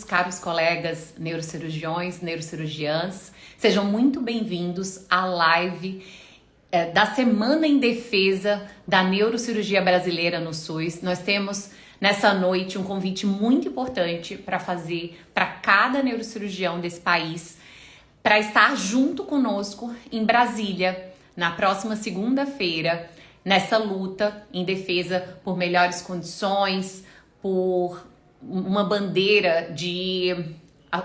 Caros colegas neurocirurgiões, neurocirurgiãs, sejam muito bem-vindos à live da Semana em Defesa da Neurocirurgia Brasileira no SUS. Nós temos nessa noite um convite muito importante para fazer para cada neurocirurgião desse país, para estar junto conosco em Brasília, na próxima segunda-feira, nessa luta em defesa por melhores condições, por uma bandeira de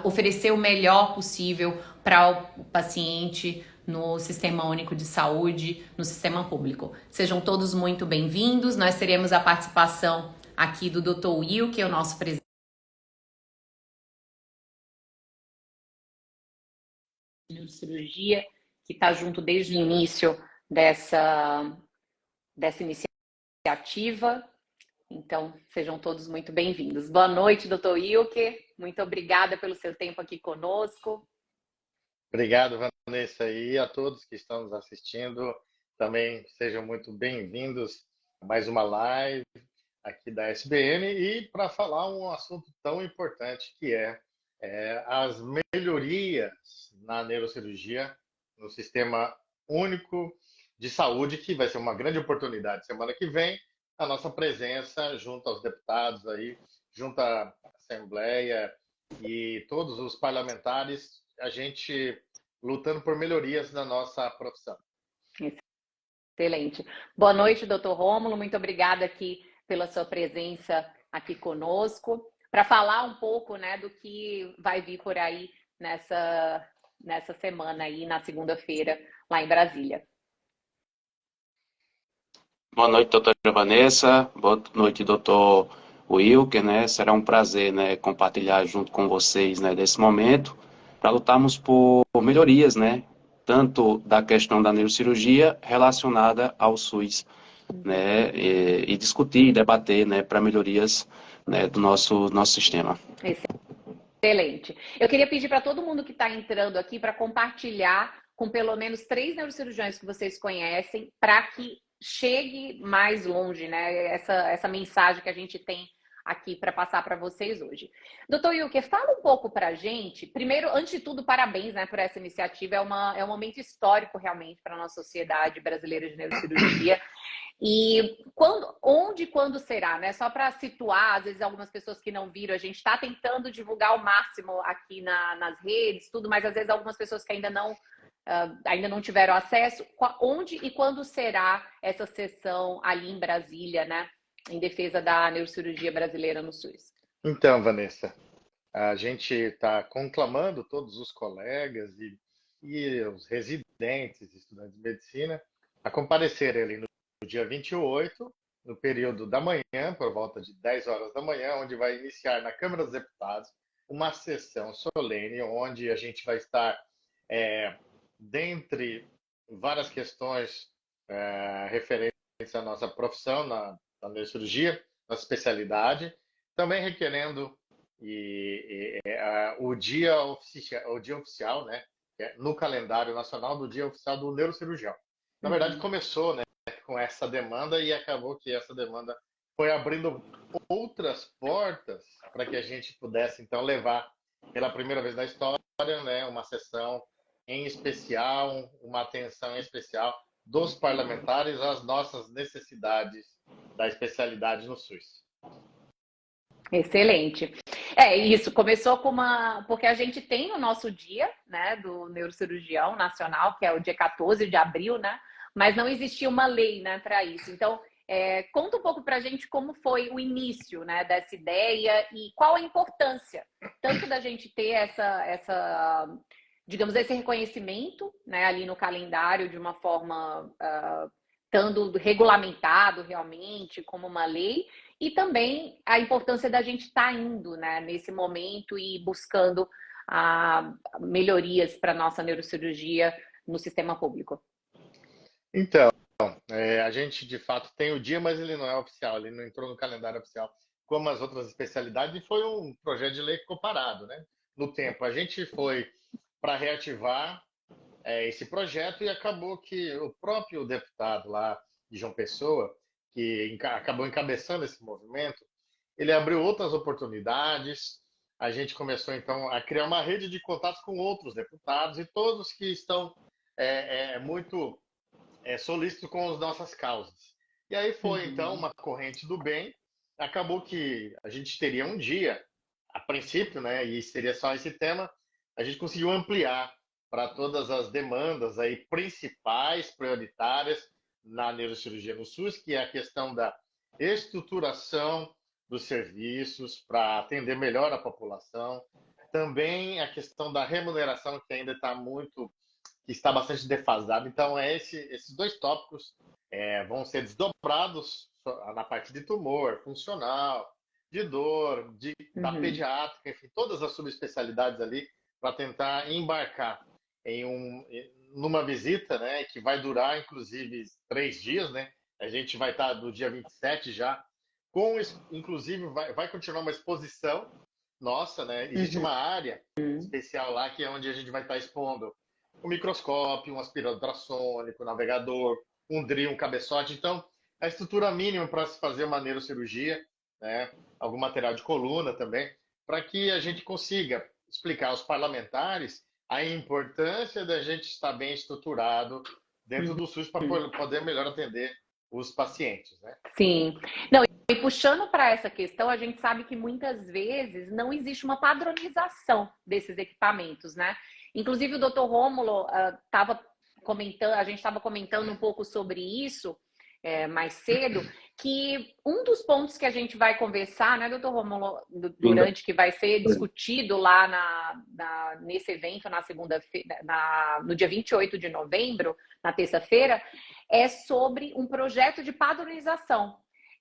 oferecer o melhor possível para o paciente no Sistema Único de Saúde, no sistema público. Sejam todos muito bem-vindos. Nós teremos a participação aqui do Dr. Will, que é o nosso presidente de neurocirurgia, que está junto desde o início dessa iniciativa. Então, sejam todos muito bem-vindos. Boa noite, doutor Wilker. Muito obrigada pelo seu tempo aqui conosco. Obrigado, Vanessa, e a todos que estão nos assistindo. Também sejam muito bem-vindos a mais uma live aqui da SBN e para falar um assunto tão importante que é as melhorias na neurocirurgia, no Sistema Único de Saúde, que vai ser uma grande oportunidade semana que vem, a nossa presença junto aos deputados aí, junto à Assembleia e todos os parlamentares, a gente lutando por melhorias na nossa profissão. Excelente. Boa noite, doutor Rômulo. Muito obrigada aqui pela sua presença aqui conosco, para falar um pouco, né, do que vai vir por aí nessa semana aí, na segunda-feira, lá em Brasília. Boa noite, doutora Vanessa. Boa noite, doutor Wilker, né? Será um prazer, né, compartilhar junto com vocês, né, desse momento, para lutarmos por melhorias, né, tanto da questão da neurocirurgia relacionada ao SUS, né, e discutir, debater, né, para melhorias, né, do nosso sistema. Excelente. Eu queria pedir para todo mundo que está entrando aqui para compartilhar com pelo menos 3 neurocirurgiões que vocês conhecem, para que chegue mais longe, né? Essa mensagem que a gente tem aqui para passar para vocês hoje. Doutor Wilker, fala um pouco para a gente. Primeiro, antes de tudo, parabéns, né, por essa iniciativa. É um momento histórico realmente para a nossa sociedade brasileira de neurocirurgia. E onde e quando será, né? Só para situar, às vezes algumas pessoas que não viram, a gente está tentando divulgar ao máximo aqui nas redes, tudo, mas às vezes algumas pessoas que ainda não tiveram acesso. Onde e quando será essa sessão ali em Brasília, né? Em defesa da neurocirurgia brasileira no SUS? Então, Vanessa, a gente está conclamando todos os colegas e os residentes, estudantes de medicina, a comparecerem ali no dia 28, no período da manhã, por volta de 10 horas da manhã, onde vai iniciar na Câmara dos Deputados uma sessão solene, onde a gente vai estar, dentre várias questões referentes à nossa profissão na neurocirurgia, nossa especialidade, também requerendo o dia oficial, né, no calendário nacional do dia oficial do neurocirurgião. Na verdade, começou, né, com essa demanda e acabou que essa demanda foi abrindo outras portas para que a gente pudesse, então, levar pela primeira vez na história, né, uma sessão em especial, uma atenção em especial dos parlamentares às nossas necessidades da especialidade no SUS. Excelente. É isso, começou porque a gente tem o nosso dia, né, do neurocirurgião nacional, que é o dia 14 de abril, né, mas não existia uma lei, né, para isso. Então, conta um pouco para a gente como foi o início, né, dessa ideia e qual a importância, tanto da gente ter digamos, esse reconhecimento, né, ali no calendário de uma forma estando regulamentado realmente como uma lei, e também a importância da gente estar indo, né, nesse momento e buscando melhorias para a nossa neurocirurgia no sistema público. Então, a gente de fato tem o dia, mas ele não é oficial, ele não entrou no calendário oficial como as outras especialidades e foi um projeto de lei que ficou parado, né, no tempo. A gente foi para reativar esse projeto e acabou que o próprio deputado lá de João Pessoa, que acabou encabeçando esse movimento, ele abriu outras oportunidades, a gente começou, então, a criar uma rede de contatos com outros deputados e todos que estão muito solícitos com as nossas causas. E aí foi, então, uma corrente do bem. Acabou que a gente teria um dia, a princípio, né, e seria só esse tema, a gente conseguiu ampliar para todas as demandas aí principais, prioritárias na neurocirurgia no SUS, que é a questão da estruturação dos serviços para atender melhor a população, também a questão da remuneração, que ainda está bastante defasada. Então, esses dois tópicos vão ser desdobrados na parte de tumor, funcional, de dor, da pediátrica, enfim, todas as subespecialidades ali, para tentar embarcar numa visita, né, que vai durar, inclusive, 3 dias, né? A gente vai estar no dia 27 já, inclusive, vai continuar uma exposição nossa, né? Existe uma área especial lá, que é onde a gente vai estar expondo um microscópio, um aspirador ultrassônico, um navegador, um drill, um cabeçote. Então, a estrutura mínima para se fazer uma neurocirurgia, né? Algum material de coluna também, para que a gente consiga explicar aos parlamentares a importância da gente estar bem estruturado dentro do SUS para poder melhor atender os pacientes, né? Sim. Não, e puxando para essa questão, a gente sabe que muitas vezes não existe uma padronização desses equipamentos, né? Inclusive o Dr. Rômulo estava comentando, a gente estava comentando um pouco sobre isso mais cedo, que um dos pontos que a gente vai conversar, né, Dr. Rômulo, durante que vai ser discutido lá nesse evento na segunda-feira, no dia 28 de novembro, na terça-feira, é sobre um projeto de padronização.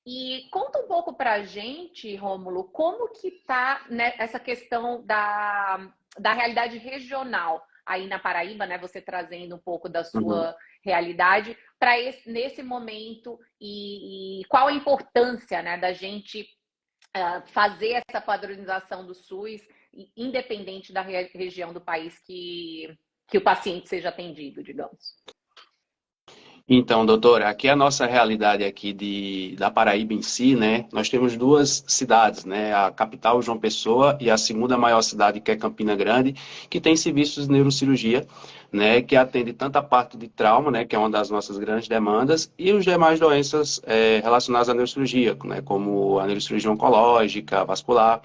E conta um pouco para a gente, Rômulo, como que está, né, essa questão da realidade regional aí na Paraíba, né? Você trazendo um pouco da sua realidade para nesse momento e qual a importância, né, da gente fazer essa padronização do SUS, independente da região do país que o paciente seja atendido, digamos. Então, doutora, aqui a nossa realidade aqui da Paraíba em si, né? Nós temos 2 cidades, né? A capital, João Pessoa, e a segunda maior cidade, que é Campina Grande, que tem serviços de neurocirurgia, né? Que atende tanto a parte de trauma, né? Que é uma das nossas grandes demandas, e os demais doenças relacionadas à neurocirurgia, né? Como a neurocirurgia oncológica, vascular.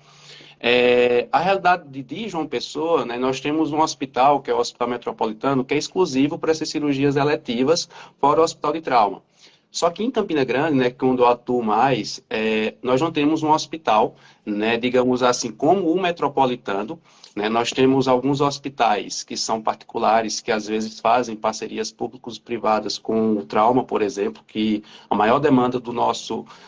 A realidade de João Pessoa, né, nós temos um hospital, que é o Hospital Metropolitano, que é exclusivo para essas cirurgias eletivas, fora o Hospital de Trauma. Só que em Campina Grande, né, que é onde eu atuo mais, nós não temos um hospital, né, digamos assim, como o Metropolitano, né. Nós temos alguns hospitais que são particulares, que às vezes fazem parcerias públicos-privadas com o trauma, por exemplo, que a maior demanda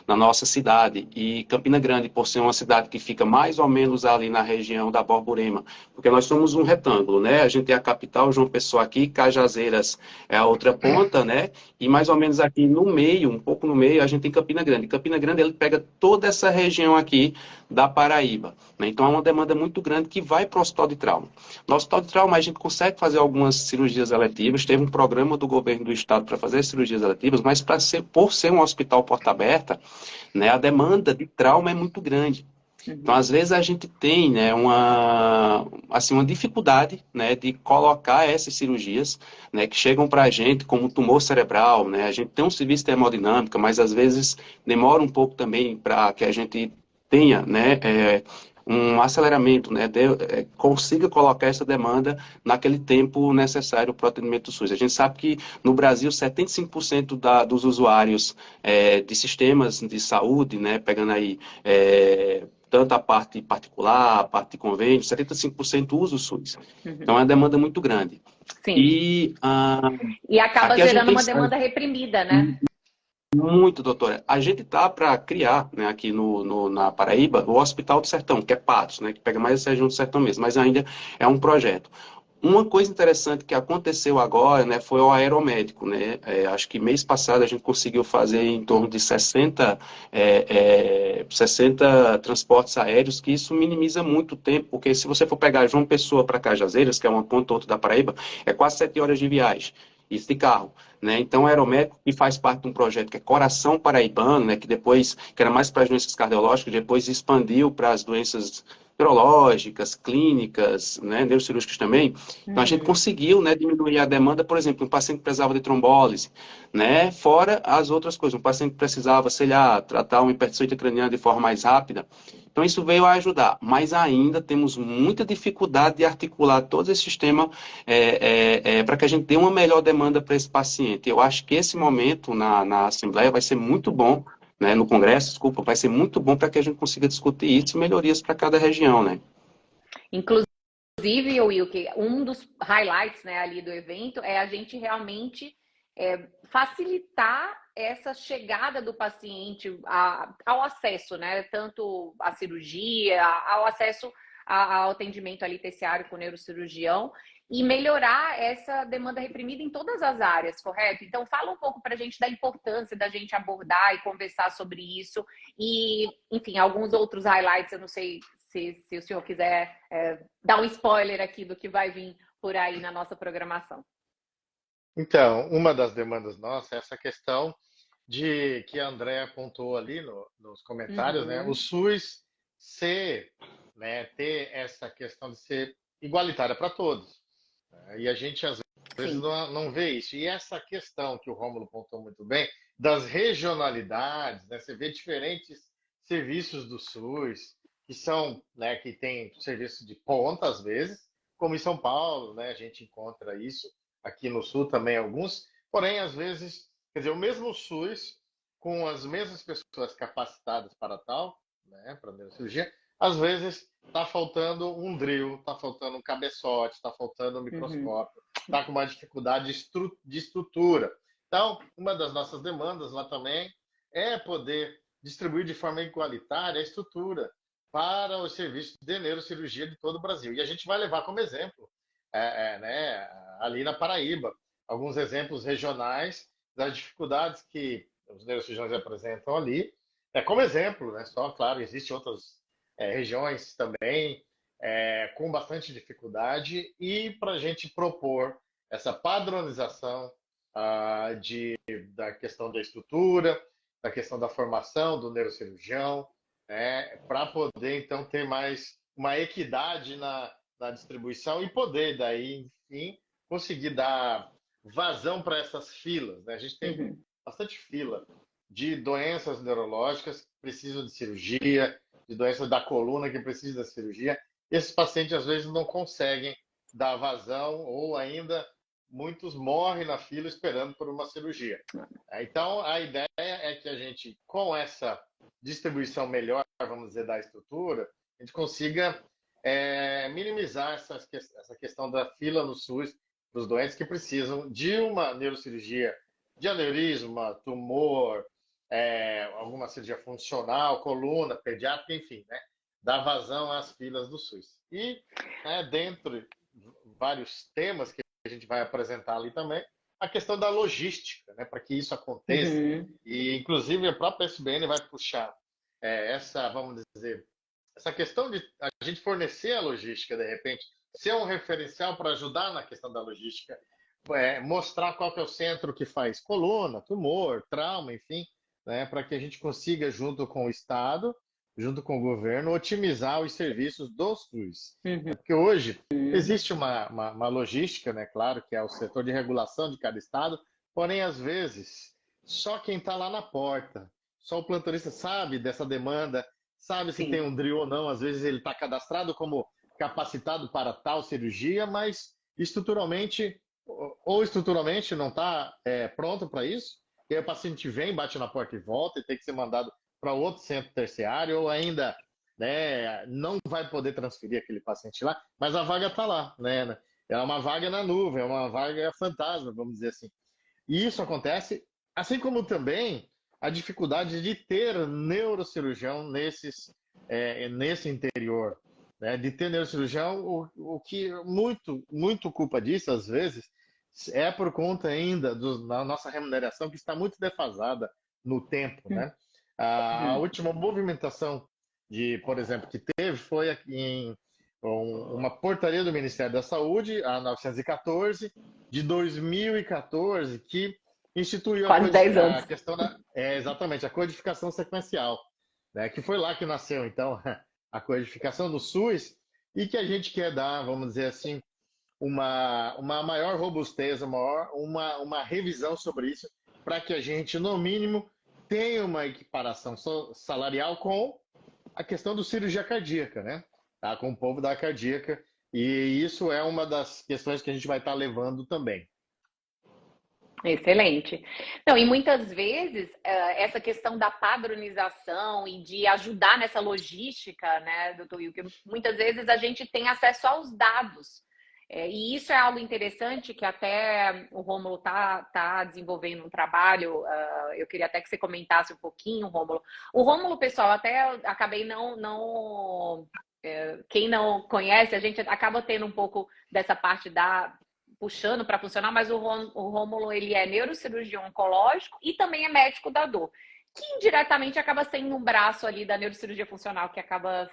na nossa cidade, e Campina Grande, por ser uma cidade que fica mais ou menos ali na região da Borborema, porque nós somos um retângulo, né? A gente tem a capital, João Pessoa aqui, Cajazeiras é a outra ponta, né? E mais ou menos aqui no meio, um pouco no meio, a gente tem Campina Grande. Campina Grande, ele pega toda essa região aqui da Paraíba, né? Então é uma demanda muito grande que vai para o Hospital de Trauma. No Hospital de Trauma, a gente consegue fazer algumas cirurgias eletivas, teve um programa do governo do estado para fazer cirurgias eletivas, mas por ser um hospital porta aberta, né, a demanda de trauma é muito grande. Então, às vezes, a gente tem, né, uma dificuldade, né, de colocar essas cirurgias, né, que chegam para a gente como tumor cerebral, né? A gente tem um serviço de hemodinâmica, mas às vezes demora um pouco também para que a gente tenha, né, um aceleramento, né, consiga colocar essa demanda naquele tempo necessário para o atendimento do SUS. A gente sabe que no Brasil 75% dos usuários de sistemas de saúde, né, pegando aí tanto a parte particular, a parte de convênio, 75% usa o SUS. Então é uma demanda muito grande. Sim. E acaba gerando uma demanda reprimida, né? Muito, doutora. A gente está para criar, né, aqui na Paraíba, o Hospital do Sertão, que é Patos, né, que pega mais essa região do Sertão mesmo, mas ainda é um projeto. Uma coisa interessante que aconteceu agora, né, foi o aeromédico, né? Acho que mês passado a gente conseguiu fazer em torno de 60 transportes aéreos, que isso minimiza muito o tempo, porque se você for pegar João Pessoa para Cajazeiras, que é uma ponta ou outra da Paraíba, é quase 7 horas de viagem. Isso de carro, né? Então, o aeromédico, que faz parte de um projeto que é Coração Paraibano, né? Que era mais para as doenças cardiológicas, depois expandiu para as doenças neurológicas, clínicas, né, neurocirúrgicas também. Então, a gente Uhum. conseguiu, né, diminuir a demanda, por exemplo, um paciente que precisava de trombólise, né, fora as outras coisas. Um paciente que precisava, sei lá, tratar uma hipertensão intracraniana de forma mais rápida. Então, isso veio a ajudar. Mas ainda temos muita dificuldade de articular todo esse sistema para que a gente dê uma melhor demanda para esse paciente. Eu acho que esse momento na Assembleia vai ser muito bom, né, no Congresso, desculpa, vai ser muito bom para que a gente consiga discutir isso e melhorias para cada região, né? Inclusive, Will, que um dos highlights, né, ali do evento é a gente realmente facilitar essa chegada do paciente ao acesso, né, tanto à cirurgia, ao acesso ao atendimento ali terciário com o neurocirurgião e melhorar essa demanda reprimida em todas as áreas, correto? Então, fala um pouco para a gente da importância da gente abordar e conversar sobre isso e, enfim, alguns outros highlights, eu não sei se o senhor quiser dar um spoiler aqui do que vai vir por aí na nossa programação. Então, uma das demandas nossas é essa questão de que a Andrea apontou ali nos comentários, né? O Uhum. SUS ser, né, ter essa questão de ser igualitária para todos. Né? E a gente às vezes Sim. não vê isso. E essa questão que o Rômulo apontou muito bem, das regionalidades, né? Você vê diferentes serviços do SUS que são, né, que tem serviço de ponta às vezes, como em São Paulo, né? A gente encontra isso aqui no Sul também alguns, porém às vezes, quer dizer, o mesmo SUS com as mesmas pessoas capacitadas para tal, né, para neurocirurgia, às vezes está faltando um drill, está faltando um cabeçote, está faltando um Uhum. microscópio, está com uma dificuldade de estrutura. Então, uma das nossas demandas lá também é poder distribuir de forma igualitária a estrutura para os serviços de neurocirurgia de todo o Brasil. E a gente vai levar como exemplo, né, ali na Paraíba, alguns exemplos regionais das dificuldades que os neurocirurgiões apresentam ali. Como exemplo, né, só, claro, existem outras regiões também com bastante dificuldade e para a gente propor essa padronização da questão da estrutura, da questão da formação do neurocirurgião, para poder então ter mais uma equidade na distribuição e poder daí, enfim, conseguir dar vazão para essas filas. Né? A gente tem Uhum. bastante fila de doenças neurológicas que precisam de cirurgia, de doenças da coluna que precisam da cirurgia. Esses pacientes às vezes não conseguem dar vazão ou ainda muitos morrem na fila esperando por uma cirurgia. Então, a ideia é que a gente, com essa distribuição melhor, vamos dizer, da estrutura, a gente consiga minimizar essa questão da fila no SUS dos doentes que precisam de uma neurocirurgia de aneurisma, tumor, alguma cirurgia funcional, coluna, pediátrica, enfim, né? Dar vazão às filas do SUS. E, dentro de vários temas que a gente vai apresentar ali também, a questão da logística, né, para que isso aconteça. Uhum. E, inclusive, a própria SBN vai puxar essa, vamos dizer, essa questão de a gente fornecer a logística, de repente, ser um referencial para ajudar na questão da logística, mostrar qual que é o centro que faz coluna, tumor, trauma, enfim, né, para que a gente consiga, junto com o Estado, junto com o governo, otimizar os serviços do SUS. Uhum. Porque hoje existe uma logística, né, claro, que é o setor de regulação de cada estado, porém, às vezes, só quem está lá na porta, só o plantonista sabe dessa demanda, sabe se tem Sim. um drill ou não, às vezes ele está cadastrado como capacitado para tal cirurgia, mas estruturalmente, ou estruturalmente não está pronto para isso, e aí o paciente vem, bate na porta e volta, e tem que ser mandado para outro centro terciário, ou ainda não vai poder transferir aquele paciente lá, mas a vaga está lá, né? É uma vaga na nuvem, é uma vaga fantasma, vamos dizer assim. E isso acontece, assim como também a dificuldade de ter neurocirurgião nesse interior, né? De ter neurocirurgião, o que muito culpa disso, às vezes, é por conta ainda da nossa remuneração, que está muito defasada no tempo, né? A Uhum. última movimentação por exemplo, que teve foi em uma portaria do Ministério da Saúde, a 914, de 2014, que instituiu Quase 10 a anos. questão exatamente, a codificação sequencial, né, que foi lá que nasceu, então, a codificação do SUS e que a gente quer dar, vamos dizer assim, uma maior robustez, uma revisão sobre isso, para que a gente, no mínimo, tenha uma equiparação salarial com a questão do cirurgia cardíaca, né? Tá? Com o povo da cardíaca. E isso é uma das questões que a gente vai estar levando também. Excelente. Não, e muitas vezes essa questão da padronização e de ajudar nessa logística, né, doutor Will, que muitas vezes a gente tem acesso aos dados. E isso é algo interessante que até o Rômulo tá desenvolvendo um trabalho. Eu queria até que você comentasse um pouquinho, Rômulo. O Rômulo, pessoal, até acabei quem não conhece, a gente acaba tendo um pouco dessa parte puxando para funcionar, mas o Rômulo, ele é neurocirurgião oncológico e também é médico da dor, que indiretamente acaba sendo um braço ali da neurocirurgia funcional, que acaba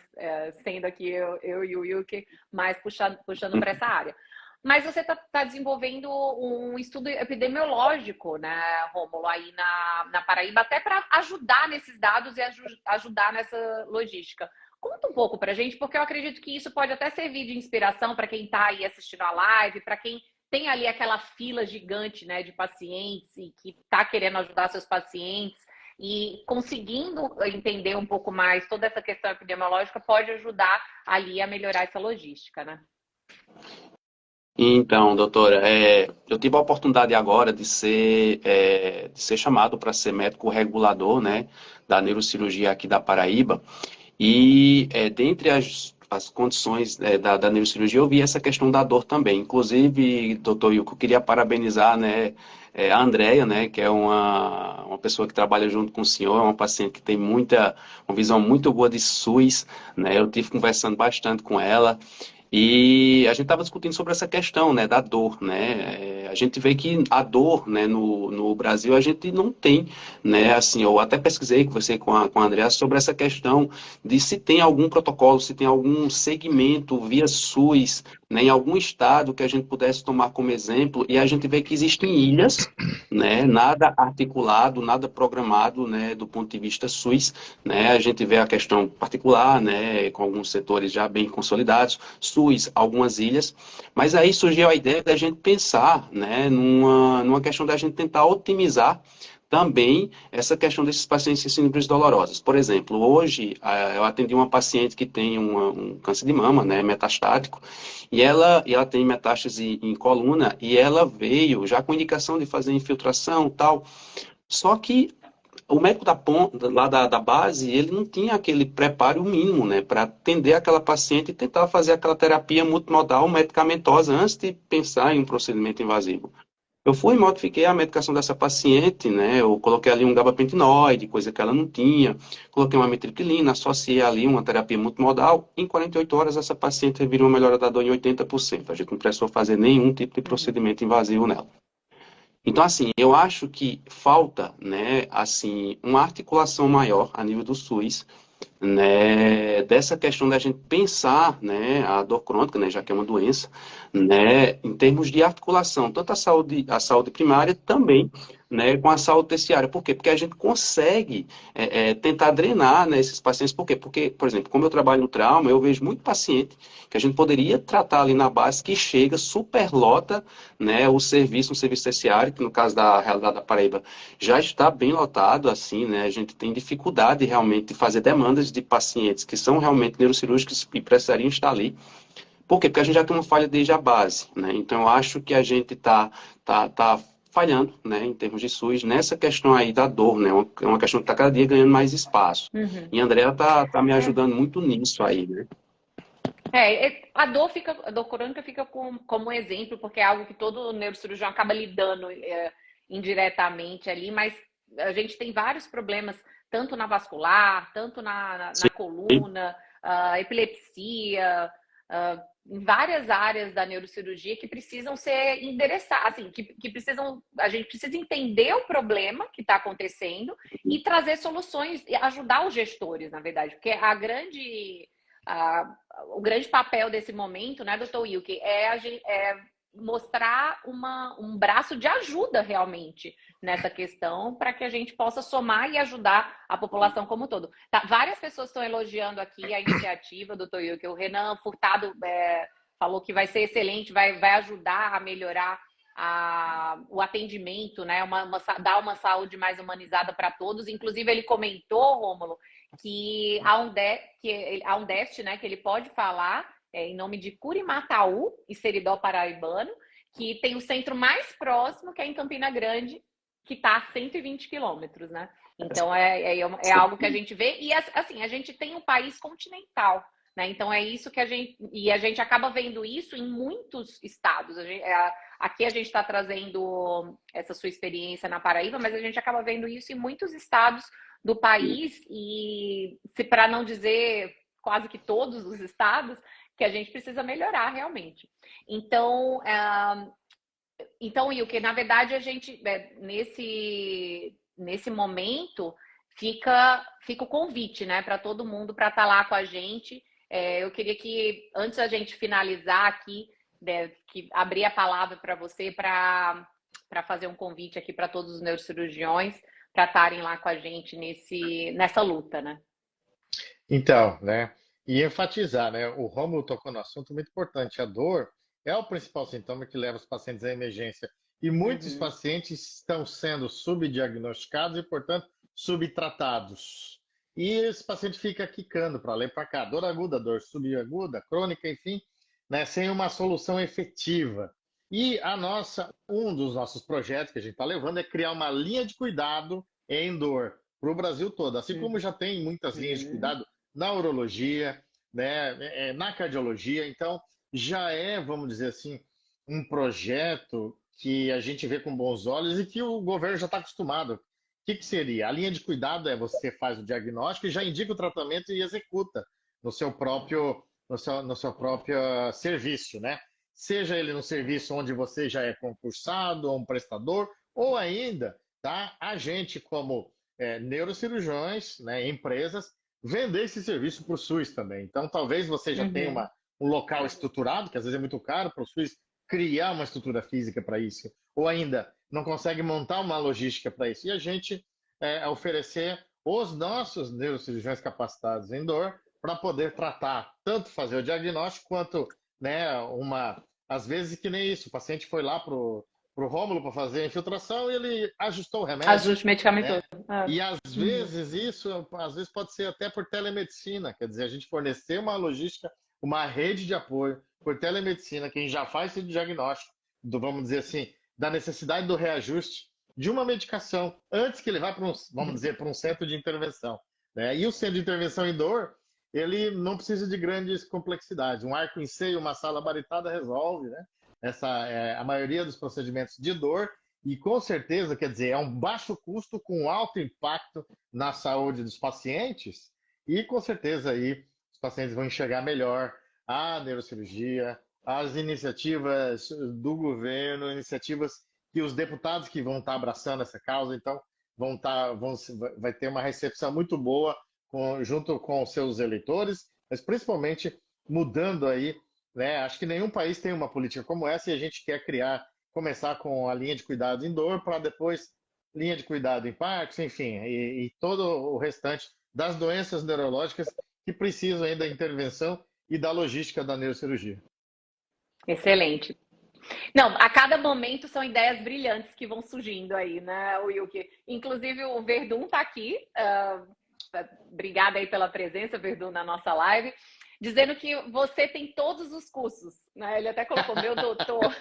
sendo aqui eu e o Wilke mais puxando para essa área. Mas você está desenvolvendo um estudo epidemiológico, né, Rômulo, aí na Paraíba, até para ajudar nesses dados e ajudar nessa logística. Conta um pouco para a gente, porque eu acredito que isso pode até servir de inspiração para quem está aí assistindo a live, para quem tem ali aquela fila gigante, né, de pacientes e que está querendo ajudar seus pacientes e conseguindo entender um pouco mais toda essa questão epidemiológica pode ajudar ali a melhorar essa logística, né? Então, doutora, eu tive a oportunidade agora de ser chamado para ser médico regulador, né, da neurocirurgia aqui da Paraíba. E dentre as condições da neurocirurgia, eu vi essa questão da dor também. Inclusive, doutor Ilko, eu queria parabenizar, né, a Andrea, né, que é uma pessoa que trabalha junto com o senhor, é uma paciente que tem uma visão muito boa de SUS, né, eu tive conversando bastante com ela. E a gente estava discutindo sobre essa questão, né, da dor, né? A gente vê que a dor, né, no Brasil a gente não tem, né, assim, eu até pesquisei, conversei com a Andrea sobre essa questão de se tem algum protocolo, se tem algum segmento via SUS, né, em algum estado que a gente pudesse tomar como exemplo, e a gente vê que existem ilhas, né, nada articulado, nada programado, né, do ponto de vista SUS, né, a gente vê a questão particular, né, com alguns setores já bem consolidados, SUS, algumas ilhas, mas aí surgiu a ideia da gente pensar, né, numa questão da gente tentar otimizar também essa questão desses pacientes em síndromes dolorosas. Por exemplo, hoje eu atendi uma paciente que tem um câncer de mama, né, metastático, e ela tem metástase em coluna, e ela veio já com indicação de fazer infiltração e tal, só que o médico da ponta, lá da base, ele não tinha aquele preparo mínimo, né, para atender aquela paciente e tentar fazer aquela terapia multimodal medicamentosa antes de pensar em um procedimento invasivo. Eu fui e modifiquei a medicação dessa paciente, né? Eu coloquei ali um gabapentinoide, coisa que ela não tinha. Coloquei uma mitriptilina, associei ali uma terapia multimodal. Em 48 horas, essa paciente virou uma melhora da dor em 80%. A gente não precisou fazer nenhum tipo de procedimento invasivo nela. Então, assim, eu acho que falta, né, assim, uma articulação maior a nível do SUS, né, dessa questão da gente pensar, né, a dor crônica, né, já que é uma doença, né, em termos de articulação, tanto a saúde primária também, né, com a saúde terciária. Por quê? Porque a gente consegue tentar drenar, né, esses pacientes. Por quê? Porque, por exemplo, como eu trabalho no trauma, eu vejo muito paciente que a gente poderia tratar ali na base que chega, superlota, né, um serviço terciário, que no caso da realidade da Paraíba já está bem lotado, assim, né, a gente tem dificuldade realmente de fazer demandas de pacientes que são realmente neurocirúrgicos e precisariam estar ali. Por quê? Porque a gente já tem uma falha desde a base, né? Então, eu acho que a gente está falhando, né, em termos de SUS, nessa questão aí da dor, né? É uma questão que está cada dia ganhando mais espaço. Uhum. E a Andrea tá me ajudando muito nisso aí, né? A dor crônica fica como exemplo, porque é algo que todo neurocirurgião acaba lidando indiretamente ali, mas a gente tem vários problemas, tanto na vascular, tanto na coluna, epilepsia, em várias áreas da neurocirurgia que precisam ser endereçadas, assim, que precisam, a gente precisa entender o problema que está acontecendo e trazer soluções, e ajudar os gestores, na verdade, porque o grande papel desse momento, né, doutor Wilke, é mostrar um braço de ajuda realmente nessa questão para que a gente possa somar e ajudar a população como um todo. Tá, várias pessoas estão elogiando aqui a iniciativa do Toyuki. O Renan Furtado falou que vai ser excelente, vai ajudar a melhorar o atendimento, né? Dar uma saúde mais humanizada para todos. Inclusive, ele comentou, Rômulo, que há um déficit, né, que ele pode falar em nome de Curimataú e Seridó Paraibano, que tem o centro mais próximo, que é em Campina Grande, que está a 120 quilômetros, né? Então, é algo que a gente vê. E, assim, a gente tem um país continental, né? Então, é isso que a gente acaba vendo isso em muitos estados. Aqui a gente está trazendo essa sua experiência na Paraíba, mas a gente acaba vendo isso em muitos estados do país e, para não dizer quase que todos os estados, que a gente precisa melhorar realmente. Então, Wilker, na verdade, a gente, nesse momento, fica o convite, né, para todo mundo para estar lá com a gente. Eu queria que, antes da gente finalizar aqui, que abrir a palavra para você para fazer um convite aqui para todos os neurocirurgiões para estarem lá com a gente nessa luta, né? Então, né? E enfatizar, né? O Rômulo tocou no assunto muito importante. A dor é o principal sintoma que leva os pacientes à emergência. E muitos pacientes estão sendo subdiagnosticados e, portanto, subtratados. E esse paciente fica quicando para lá e para cá. Dor aguda, dor subaguda, crônica, enfim, né? Sem uma solução efetiva. E um dos nossos projetos que a gente está levando é criar uma linha de cuidado em dor para o Brasil todo. Assim como já tem muitas linhas de cuidado na urologia, né, na cardiologia. Então, já vamos dizer assim, um projeto que a gente vê com bons olhos e que o governo já está acostumado. O que seria? A linha de cuidado você faz o diagnóstico e já indica o tratamento e executa no seu próprio serviço, né? Seja ele no serviço onde você já é concursado, ou um prestador, ou ainda, tá? A gente, como neurocirurgiões, né, empresas, vender esse serviço para o SUS também. Então, talvez você já tenha um local estruturado, que às vezes é muito caro para o SUS criar uma estrutura física para isso, ou ainda não consegue montar uma logística para isso. E a gente oferecer os nossos neurocirurgiões capacitados em dor para poder tratar, tanto fazer o diagnóstico, quanto, né, às vezes que nem isso, o paciente foi lá para o Rômulo para fazer a infiltração e ele ajustou o remédio. Ajuste medicamentoso. Né? E às vezes isso pode ser até por telemedicina, quer dizer, a gente fornecer uma logística, uma rede de apoio por telemedicina, quem já faz esse diagnóstico, vamos dizer assim, da necessidade do reajuste de uma medicação antes que ele vá para um centro de intervenção. Né? E o centro de intervenção em dor, ele não precisa de grandes complexidades. Um arco em seio, uma sala baritada resolve, né? Essa é a maioria dos procedimentos de dor e com certeza, quer dizer, é um baixo custo com alto impacto na saúde dos pacientes e com certeza aí os pacientes vão enxergar melhor a neurocirurgia, as iniciativas do governo, iniciativas que os deputados que vão estar abraçando essa causa, então vai ter uma recepção muito boa junto com os seus eleitores, mas principalmente mudando aí, né? Acho que nenhum país tem uma política como essa e a gente quer começar com a linha de cuidado em dor para depois linha de cuidado em Parkinson, enfim, e todo o restante das doenças neurológicas que precisam ainda da intervenção e da logística da neurocirurgia. Excelente. Não, a cada momento são ideias brilhantes que vão surgindo aí, né, Wilker? Inclusive o Verdun está aqui. Obrigada aí pela presença, Verdun, na nossa live. Dizendo que você tem todos os cursos, né? Ele até colocou, meu doutor.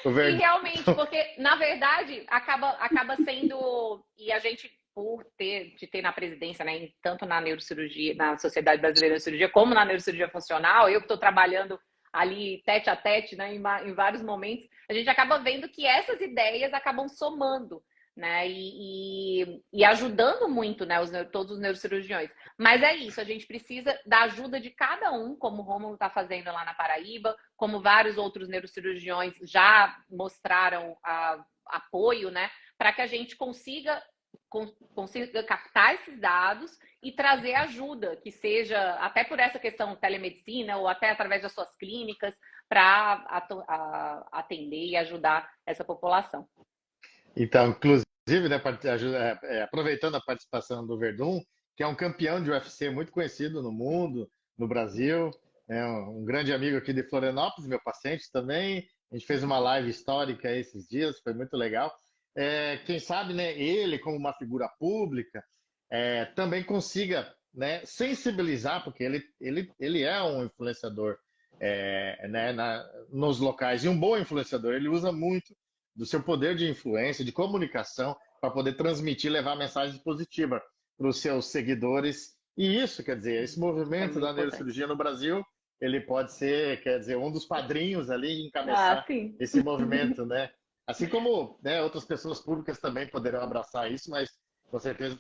E realmente, porque, na verdade, acaba sendo... E a gente, por te ter na presidência, né, tanto na neurocirurgia, na Sociedade Brasileira de Cirurgia, como na neurocirurgia funcional, eu que estou trabalhando ali tete a tete, né, em vários momentos, a gente acaba vendo que essas ideias acabam somando, né, e ajudando muito, né, todos os neurocirurgiões. Mas é isso, a gente precisa da ajuda de cada um, como o Rômulo está fazendo lá na Paraíba, como vários outros neurocirurgiões já mostraram apoio, né, para que a gente consiga consiga captar esses dados e trazer ajuda, que seja até por essa questão de telemedicina ou até através das suas clínicas, para atender e ajudar essa população. Então, inclusive, né, aproveitando a participação do Verdun, que é um campeão de UFC muito conhecido no mundo, no Brasil, é um grande amigo aqui de Florianópolis, meu paciente também. A gente fez uma live histórica esses dias, foi muito legal. Quem sabe, né, ele, como uma figura pública, também consiga, né, sensibilizar, porque ele é um influenciador, né, nos locais, e um bom influenciador. Ele usa muito do seu poder de influência, de comunicação, para poder transmitir, levar mensagens positivas para os seus seguidores. E isso, quer dizer, esse movimento da neurocirurgia no Brasil, ele pode ser, quer dizer, um dos padrinhos ali em encabeçar esse movimento, né? Assim como, né, outras pessoas públicas também poderão abraçar isso, mas com certeza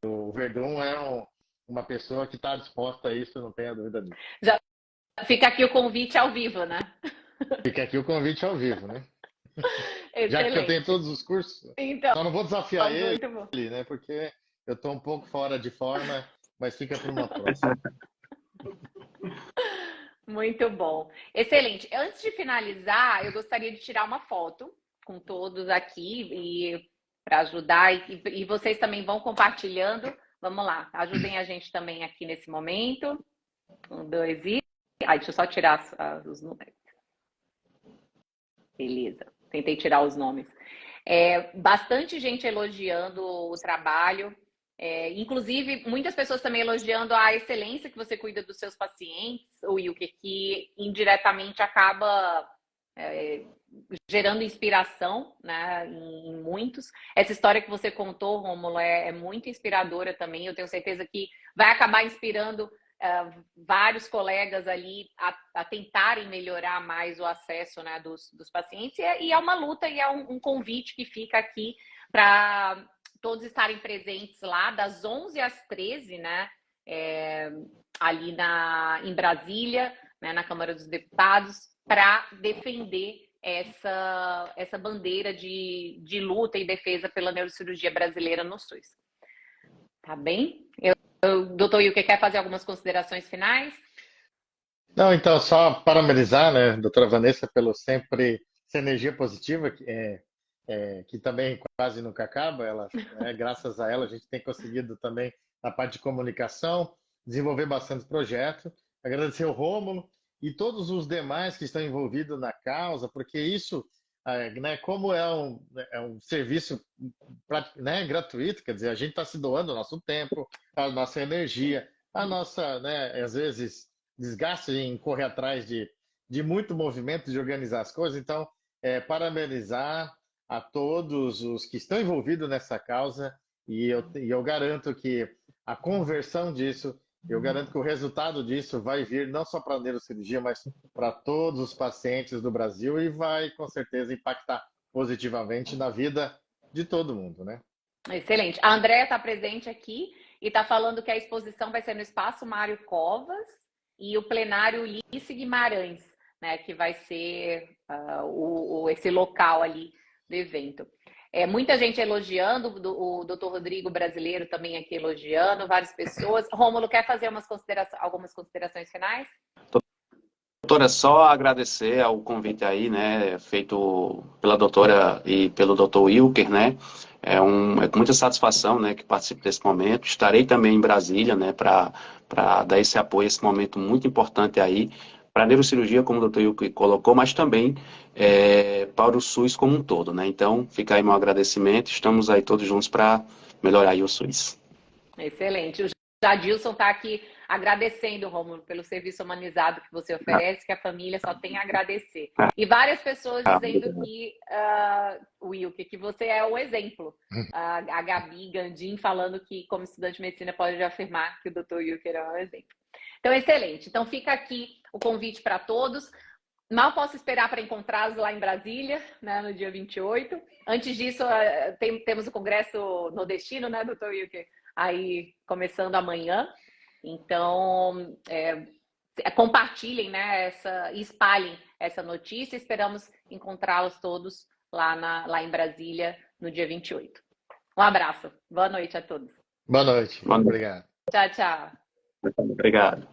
o Verdun é uma pessoa que está disposta a isso, não tenha dúvida disso. Já fica aqui o convite ao vivo, né? Fica aqui o convite ao vivo, né? Excelente. Já que eu tenho todos os cursos, então, só não vou desafiar ele, né? Porque eu estou um pouco fora de forma, mas fica para uma próxima. Muito bom. Excelente. Antes de finalizar, eu gostaria de tirar uma foto com todos aqui e para ajudar, e vocês também vão compartilhando. Vamos lá, ajudem a gente também aqui nesse momento. 1, 2 e... deixa eu só tirar os números. Beleza, tentei tirar os nomes. Bastante gente elogiando o trabalho, inclusive muitas pessoas também elogiando a excelência que você cuida dos seus pacientes, o Wilker, que indiretamente acaba gerando inspiração, né, em muitos. Essa história que você contou, Rômulo, é muito inspiradora também. Eu tenho certeza que vai acabar inspirando vários colegas ali a tentarem melhorar mais o acesso, né, dos pacientes. E é uma luta e é um convite que fica aqui para todos estarem presentes lá das 11 às 13, né, ali em Brasília, né, na Câmara dos Deputados, para defender essa bandeira de luta e defesa pela neurocirurgia brasileira no SUS. Tá bem? Doutor Wilker, quer fazer algumas considerações finais? Não, então, só parabenizar, né, doutora Vanessa, pelo sempre essa energia positiva, que também quase nunca acaba. Graças a ela, a gente tem conseguido também, na parte de comunicação, desenvolver bastante projeto. Agradecer ao Rômulo e todos os demais que estão envolvidos na causa, porque isso, né, como é um serviço, né, gratuito, quer dizer, a gente está se doando o nosso tempo, a nossa energia, a nossa, né, às vezes, desgaste em correr atrás de muito movimento, de organizar as coisas. Então, parabenizar a todos os que estão envolvidos nessa causa, e eu garanto que a conversão disso, eu garanto que o resultado disso vai vir não só para a neurocirurgia, mas para todos os pacientes do Brasil, e vai, com certeza, impactar positivamente na vida de todo mundo, né? Excelente. A Andréa está presente aqui e está falando que a exposição vai ser no Espaço Mário Covas e o plenário Ulisses Guimarães, né, que vai ser esse local ali do evento. Muita gente elogiando, o doutor Rodrigo brasileiro também aqui elogiando, várias pessoas. Rômulo, quer fazer algumas considerações finais? Doutora, só agradecer ao convite aí, né, feito pela doutora e pelo doutor Wilker, né, é com muita satisfação, né, que participo desse momento. Estarei também em Brasília, né, para dar esse apoio, esse momento muito importante aí, para a neurocirurgia, como o doutor Wilker colocou, mas também para o SUS como um todo, né. Então, fica aí meu agradecimento, estamos aí todos juntos para melhorar aí o SUS. Excelente. O Jadilson está aqui agradecendo, Rômulo, pelo serviço humanizado que você oferece, que a família só tem a agradecer. E várias pessoas dizendo que, Wilker, que você é o exemplo. A Gabi Gandim falando que, como estudante de medicina, pode afirmar que o Dr. Wilker é um exemplo. Então, excelente. Então, fica aqui o convite para todos. Mal posso esperar para encontrá-los lá em Brasília, né, no dia 28. Antes disso, temos o Congresso Nordestino, né, Dr. Wilker? Aí, começando amanhã. Então, compartilhem, né, e espalhem essa notícia. Esperamos encontrá-los todos lá em Brasília no dia 28. Um abraço. Boa noite a todos. Boa noite. Boa noite. Obrigado. Tchau, tchau. Obrigado.